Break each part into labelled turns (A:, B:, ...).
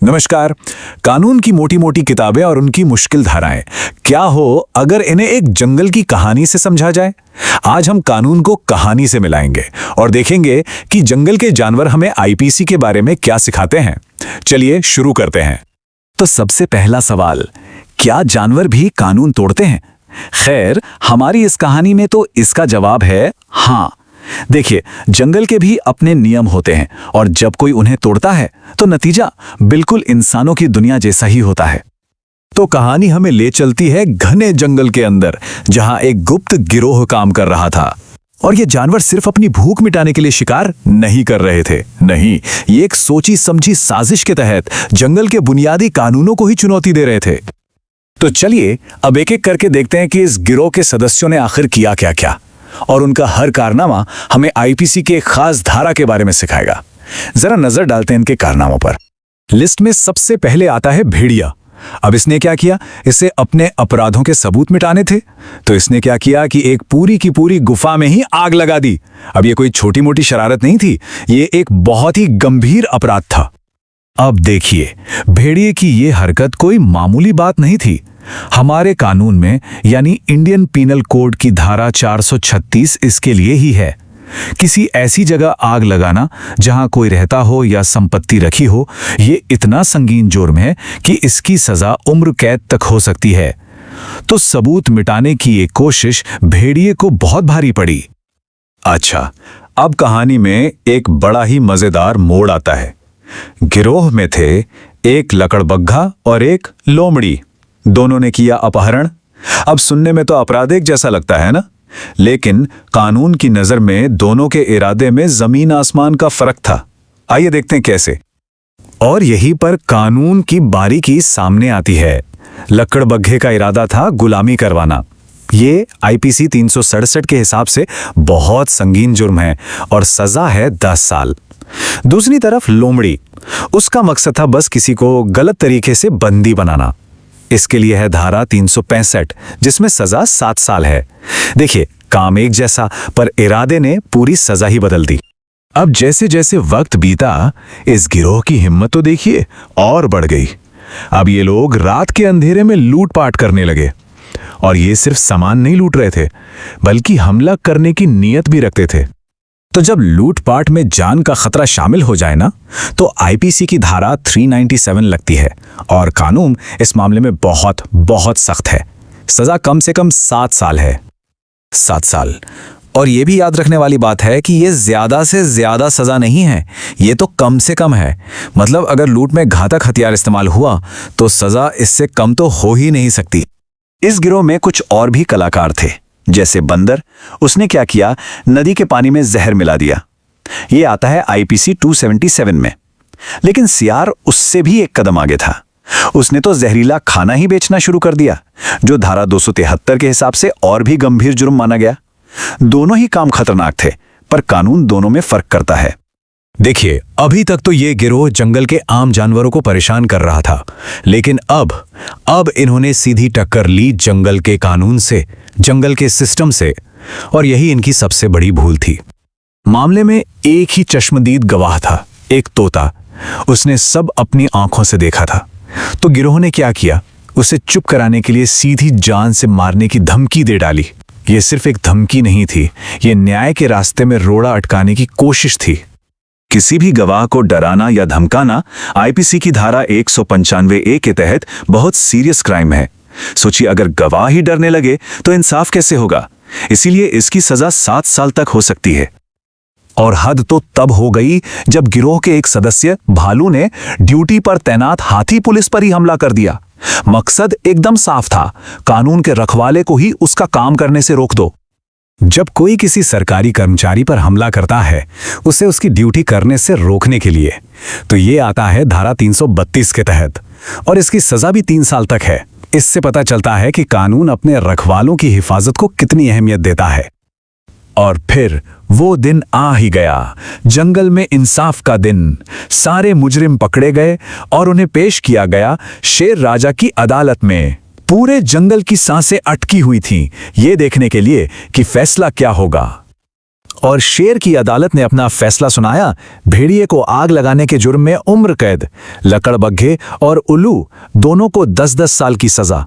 A: नमस्कार। कानून की मोटी मोटी किताबें और उनकी मुश्किल धाराएं, क्या हो अगर इन्हें एक जंगल की कहानी से समझा जाए। आज हम कानून को कहानी से मिलाएंगे और देखेंगे कि जंगल के जानवर हमें आईपीसी के बारे में क्या सिखाते हैं। चलिए शुरू करते हैं। तो सबसे पहला सवाल, क्या जानवर भी कानून तोड़ते हैं? खैर, हमारी इस कहानी में तो इसका जवाब है हाँ। देखिए, जंगल के भी अपने नियम होते हैं और जब कोई उन्हें तोड़ता है तो नतीजा बिल्कुल इंसानों की दुनिया जैसा ही होता है। तो कहानी हमें ले चलती है घने जंगल के अंदर, जहां एक गुप्त गिरोह काम कर रहा था। और ये जानवर सिर्फ अपनी भूख मिटाने के लिए शिकार नहीं कर रहे थे। नहीं, ये एक सोची समझी साजिश के तहत जंगल के बुनियादी कानूनों को ही चुनौती दे रहे थे। तो चलिए अब एक एक करके देखते हैं कि इस गिरोह के सदस्यों ने आखिर किया क्या क्या, और उनका हर कारनामा हमें आईपीसी के एक खास धारा के बारे में सिखाएगा। जरा नजर डालते हैं इनके कारनामों पर। लिस्ट में सबसे पहले आता है भेड़िया। अब इसने क्या किया? इसे अपने अपराधों के सबूत मिटाने थे, तो इसने क्या किया कि एक पूरी की पूरी गुफा में ही आग लगा दी। अब ये कोई छोटी मोटी शरारत नहीं थी, ये एक बहुत ही गंभीर अपराध था। अब देखिए, भेड़िए की ये हरकत कोई मामूली बात नहीं थी। हमारे कानून में यानी इंडियन पीनल कोड की धारा 436 इसके लिए ही है। किसी ऐसी जगह आग लगाना जहां कोई रहता हो या संपत्ति रखी हो, ये इतना संगीन जुर्म है कि इसकी सजा उम्र कैद तक हो सकती है। तो सबूत मिटाने की ये कोशिश भेड़िए को बहुत भारी पड़ी। अच्छा, अब कहानी में एक बड़ा ही मजेदार मोड़ आता है। गिरोह में थे एक लकड़बग्घा और एक लोमड़ी। दोनों ने किया अपहरण। अब सुनने में तो आपराधिक जैसा लगता है ना, लेकिन कानून की नजर में दोनों के इरादे में जमीन आसमान का फर्क था। आइए देखते हैं कैसे। और यहीं पर कानून की बारीकी सामने आती है। लकड़बग्घे का इरादा था गुलामी करवाना। ये आईपीसी 367 के हिसाब से बहुत संगीन जुर्म है और सजा है 10 साल। दूसरी तरफ लोमड़ी, उसका मकसद था बस किसी को गलत तरीके से बंदी बनाना। इसके लिए है धारा 365, जिसमें सजा 7 साल है। देखिए, काम एक जैसा, पर इरादे ने पूरी सजा ही बदल दी। अब जैसे जैसे वक्त बीता, इस गिरोह की हिम्मत तो देखिए और बढ़ गई। अब ये लोग रात के अंधेरे में लूटपाट करने लगे। और ये सिर्फ सामान नहीं लूट रहे थे, बल्कि हमला करने की नीयत भी रखते थे। तो जब लूटपाट में जान का खतरा शामिल हो जाए ना, तो आईपीसी की धारा 397 लगती है और कानून इस मामले में बहुत बहुत सख्त है। सजा कम से कम 7 साल है। 7 साल। और यह भी याद रखने वाली बात है कि यह ज्यादा से ज्यादा सजा नहीं है, यह तो कम से कम है। मतलब अगर लूट में घातक हथियार इस्तेमाल हुआ तो सजा इससे कम तो हो ही नहीं सकती। इस गिरोह में कुछ और भी कलाकार थे, जैसे बंदर। उसने क्या किया? नदी के पानी में जहर मिला दिया। यह आता है आईपीसी 277 में। लेकिन सियार उससे भी एक कदम आगे था। उसने तो जहरीला खाना ही बेचना शुरू कर दिया, जो धारा 273 के हिसाब से और भी गंभीर जुर्म माना गया। दोनों ही काम खतरनाक थे, पर कानून दोनों में फर्क करता है। देखिए, अभी तक तो ये गिरोह जंगल के आम जानवरों को परेशान कर रहा था, लेकिन अब इन्होंने सीधी टक्कर ली जंगल के कानून से, जंगल के सिस्टम से। और यही इनकी सबसे बड़ी भूल थी। मामले में एक ही चश्मदीद गवाह था, एक तोता। उसने सब अपनी आंखों से देखा था। तो गिरोह ने क्या किया? उसे चुप कराने के लिए सीधी जान से मारने की धमकी दे डाली। यह सिर्फ एक धमकी नहीं थी, यह न्याय के रास्ते में रोड़ा अटकाने की कोशिश थी। किसी भी गवाह को डराना या धमकाना आईपीसी की धारा 195A के तहत बहुत सीरियस क्राइम है। सोचिए, अगर गवाह ही डरने लगे तो इंसाफ कैसे होगा? इसीलिए इसकी सजा 7 साल तक हो सकती है। और हद तो तब हो गई जब गिरोह के एक सदस्य भालू ने ड्यूटी पर तैनात हाथी पुलिस पर ही हमला कर दिया। मकसद एकदम साफ था, कानून के रखवाले को ही उसका काम करने से रोक दो। जब कोई किसी सरकारी कर्मचारी पर हमला करता है, उसे उसकी ड्यूटी करने से रोकने के लिए, तो ये आता है धारा 332 के तहत, और इसकी सजा भी 3 साल तक है। इससे पता चलता है कि कानून अपने रखवालों की हिफाजत को कितनी अहमियत देता है। और फिर वो दिन आ ही गया, जंगल में इंसाफ का दिन। सारे मुजरिम पकड़े गए और उन्हें पेश किया गया शेर राजा की अदालत में। पूरे जंगल की सांसें अटकी हुई थीं, ये देखने के लिए कि फैसला क्या होगा। और शेर की अदालत ने अपना फैसला सुनाया। भेड़िए को आग लगाने के जुर्म में उम्र कैद, लकड़बग्घे और उल्लू दोनों को 10-10 साल की सजा,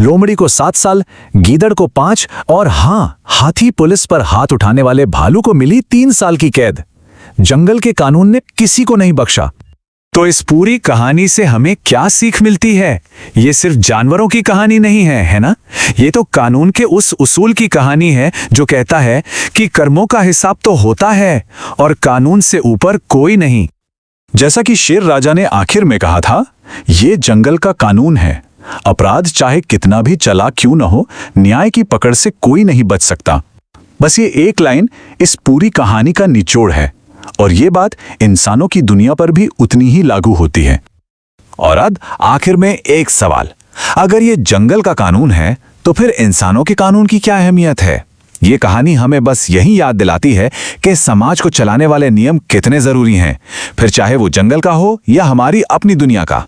A: लोमड़ी को 7 साल, गीदड़ को 5 और हाँ, हाथी पुलिस पर हाथ उठाने वाले भालू को मिली 3 साल की कैद। जंगल के कानून ने किसी को नहीं बख्शा। तो इस पूरी कहानी से हमें क्या सीख मिलती है? ये सिर्फ जानवरों की कहानी नहीं है, है ना? ये तो कानून के उस उसूल की कहानी है जो कहता है कि कर्मों का हिसाब तो होता है और कानून से ऊपर कोई नहीं। जैसा कि शेर राजा ने आखिर में कहा था, ये जंगल का कानून है। अपराध चाहे कितना भी चालाक क्यों न हो, न्याय की पकड़ से कोई नहीं बच सकता। बस ये एक लाइन इस पूरी कहानी का निचोड़ है और ये बात इंसानों की दुनिया पर भी उतनी ही लागू होती है। और अब आखिर में एक सवाल, अगर ये जंगल का कानून है तो फिर इंसानों के कानून की क्या अहमियत है? ये कहानी हमें बस यही याद दिलाती है कि समाज को चलाने वाले नियम कितने जरूरी हैं, फिर चाहे वो जंगल का हो या हमारी अपनी दुनिया का।